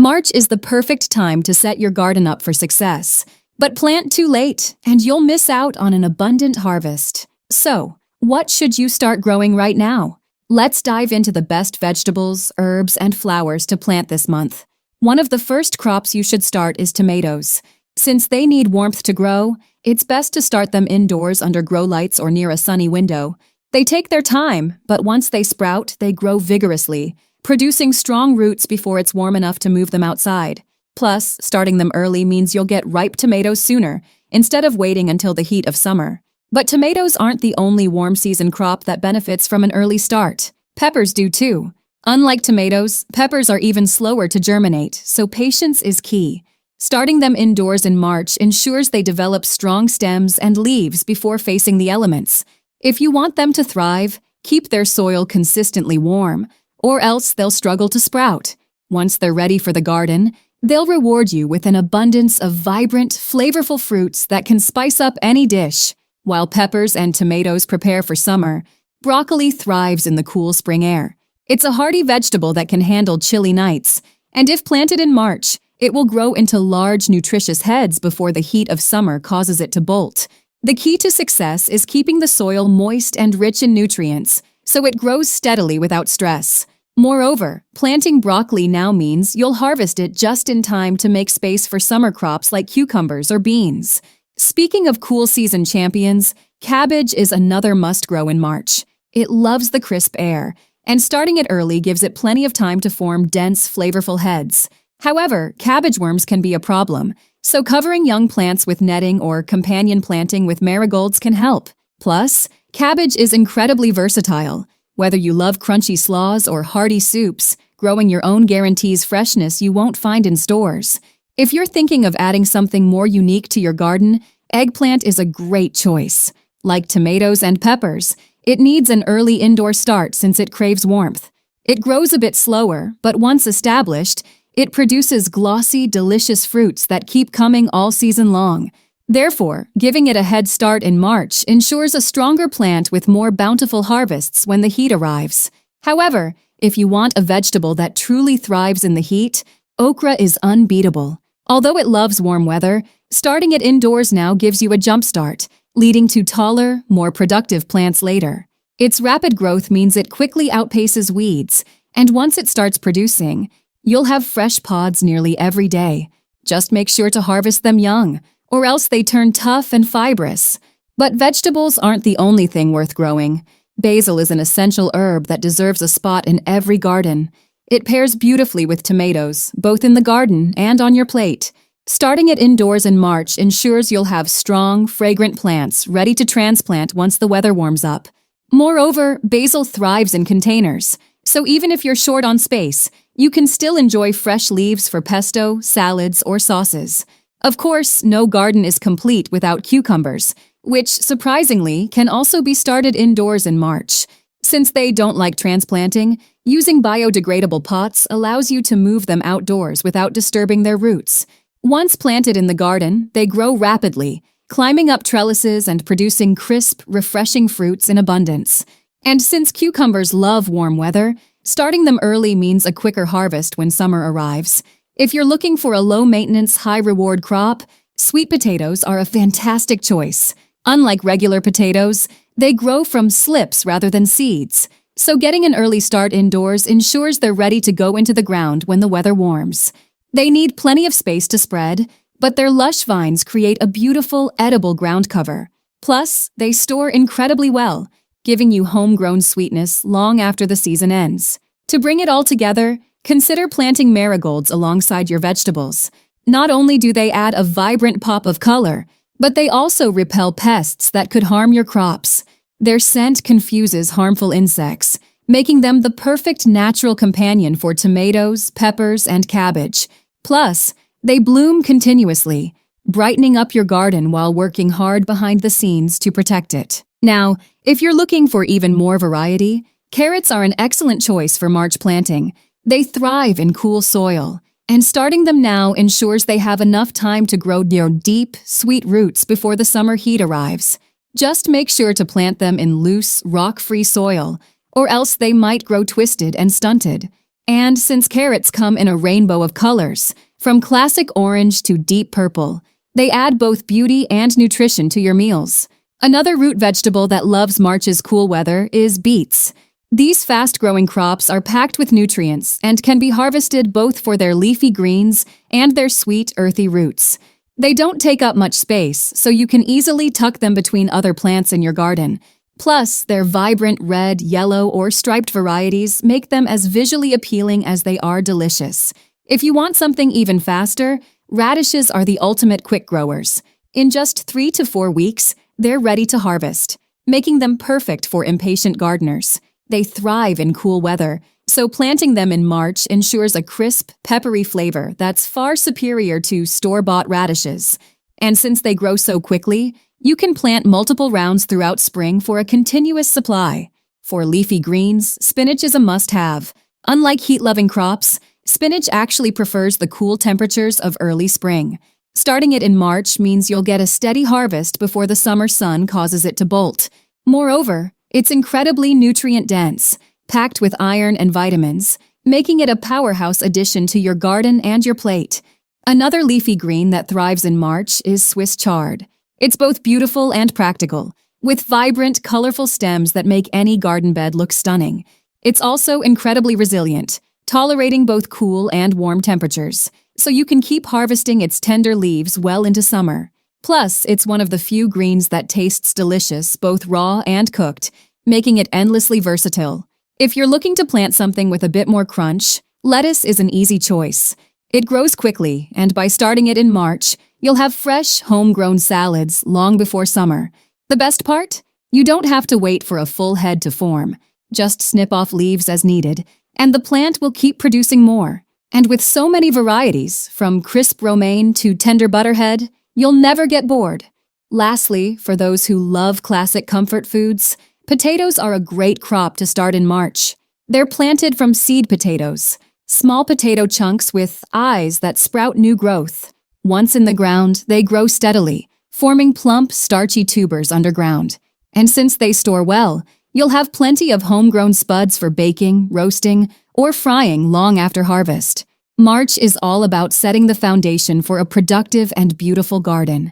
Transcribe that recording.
March is the perfect time to set your garden up for success. But plant too late, and you'll miss out on an abundant harvest. So, what should you start growing right now? Let's dive into the best vegetables, herbs, and flowers to plant this month. One of the first crops you should start is tomatoes. Since they need warmth to grow, it's best to start them indoors under grow lights or near a sunny window. They take their time, but once they sprout, they grow vigorously, producing strong roots before it's warm enough to move them outside. Plus, starting them early means you'll get ripe tomatoes sooner, instead of waiting until the heat of summer. But tomatoes aren't the only warm-season crop that benefits from an early start. Peppers do too. Unlike tomatoes, peppers are even slower to germinate, so patience is key. Starting them indoors in March ensures they develop strong stems and leaves before facing the elements. If you want them to thrive, keep their soil consistently warm, or else they'll struggle to sprout. Once they're ready for the garden, they'll reward you with an abundance of vibrant, flavorful fruits that can spice up any dish. While peppers and tomatoes prepare for summer, broccoli thrives in the cool spring air. It's a hardy vegetable that can handle chilly nights, and if planted in March, it will grow into large, nutritious heads before the heat of summer causes it to bolt. The key to success is keeping the soil moist and rich in nutrients, so it grows steadily without stress. Moreover, planting broccoli now means you'll harvest it just in time to make space for summer crops like cucumbers or beans. Speaking of cool season champions, cabbage is another must-grow in March. It loves the crisp air, and starting it early gives it plenty of time to form dense, flavorful heads. However, cabbage worms can be a problem, so covering young plants with netting or companion planting with marigolds can help. Plus, cabbage is incredibly versatile. Whether you love crunchy slaws or hearty soups, growing your own guarantees freshness you won't find in stores. If you're thinking of adding something more unique to your garden, eggplant is a great choice. Like tomatoes and peppers, it needs an early indoor start since it craves warmth. It grows a bit slower, but once established, it produces glossy, delicious fruits that keep coming all season long. Therefore, giving it a head start in March ensures a stronger plant with more bountiful harvests when the heat arrives. However, if you want a vegetable that truly thrives in the heat, okra is unbeatable. Although it loves warm weather, starting it indoors now gives you a jump start, leading to taller, more productive plants later. Its rapid growth means it quickly outpaces weeds, and once it starts producing, you'll have fresh pods nearly every day. Just make sure to harvest them young, or else they turn tough and fibrous. But vegetables aren't the only thing worth growing. Basil is an essential herb that deserves a spot in every garden. It pairs beautifully with tomatoes, both in the garden and on your plate. Starting it indoors in March ensures you'll have strong, fragrant plants ready to transplant once the weather warms up. Moreover, basil thrives in containers, so even if you're short on space, you can still enjoy fresh leaves for pesto, salads, or sauces. Of course, no garden is complete without cucumbers, which, surprisingly, can also be started indoors in March. Since they don't like transplanting, using biodegradable pots allows you to move them outdoors without disturbing their roots. Once planted in the garden, they grow rapidly, climbing up trellises and producing crisp, refreshing fruits in abundance. And since cucumbers love warm weather, starting them early means a quicker harvest when summer arrives. If you're looking for a low-maintenance, high-reward crop, sweet potatoes are a fantastic choice. Unlike regular potatoes, they grow from slips rather than seeds, so getting an early start indoors ensures they're ready to go into the ground when the weather warms. They need plenty of space to spread, but their lush vines create a beautiful, edible ground cover. Plus, they store incredibly well, giving you homegrown sweetness long after the season ends. To bring it all together, consider planting marigolds alongside your vegetables. Not only do they add a vibrant pop of color, but they also repel pests that could harm your crops. Their scent confuses harmful insects, making them the perfect natural companion for tomatoes, peppers, and cabbage. Plus, they bloom continuously, brightening up your garden while working hard behind the scenes to protect it. Now, if you're looking for even more variety, carrots are an excellent choice for March planting. They thrive in cool soil, and starting them now ensures they have enough time to grow their deep, sweet roots before the summer heat arrives. Just make sure to plant them in loose, rock-free soil, or else they might grow twisted and stunted. And since carrots come in a rainbow of colors, from classic orange to deep purple, they add both beauty and nutrition to your meals. Another root vegetable that loves March's cool weather is beets. These fast-growing crops are packed with nutrients and can be harvested both for their leafy greens and their sweet, earthy roots. They don't take up much space, so you can easily tuck them between other plants in your garden. Plus, their vibrant red, yellow, or striped varieties make them as visually appealing as they are delicious. If you want something even faster, radishes are the ultimate quick growers. In just 3 to 4 weeks, they're ready to harvest, making them perfect for impatient gardeners. They thrive in cool weather, so planting them in March ensures a crisp, peppery flavor that's far superior to store-bought radishes. And since they grow so quickly, you can plant multiple rounds throughout spring for a continuous supply. For leafy greens, spinach is a must-have. Unlike heat-loving crops, spinach actually prefers the cool temperatures of early spring. Starting it in March means you'll get a steady harvest before the summer sun causes it to bolt. Moreover, it's incredibly nutrient-dense, packed with iron and vitamins, making it a powerhouse addition to your garden and your plate. Another leafy green that thrives in March is Swiss chard. It's both beautiful and practical, with vibrant, colorful stems that make any garden bed look stunning. It's also incredibly resilient, tolerating both cool and warm temperatures, so you can keep harvesting its tender leaves well into summer. Plus, it's one of the few greens that tastes delicious both raw and cooked, making it endlessly versatile. If you're looking to plant something with a bit more crunch, lettuce is an easy choice. It grows quickly, and by starting it in March, you'll have fresh, homegrown salads long before summer. The best part? You don't have to wait for a full head to form. Just snip off leaves as needed, and the plant will keep producing more. And with so many varieties, from crisp romaine to tender butterhead, you'll never get bored. Lastly, for those who love classic comfort foods, potatoes are a great crop to start in March. They're planted from seed potatoes, small potato chunks with eyes that sprout new growth. Once in the ground, they grow steadily, forming plump, starchy tubers underground. And since they store well, you'll have plenty of homegrown spuds for baking, roasting, or frying long after harvest. March is all about setting the foundation for a productive and beautiful garden.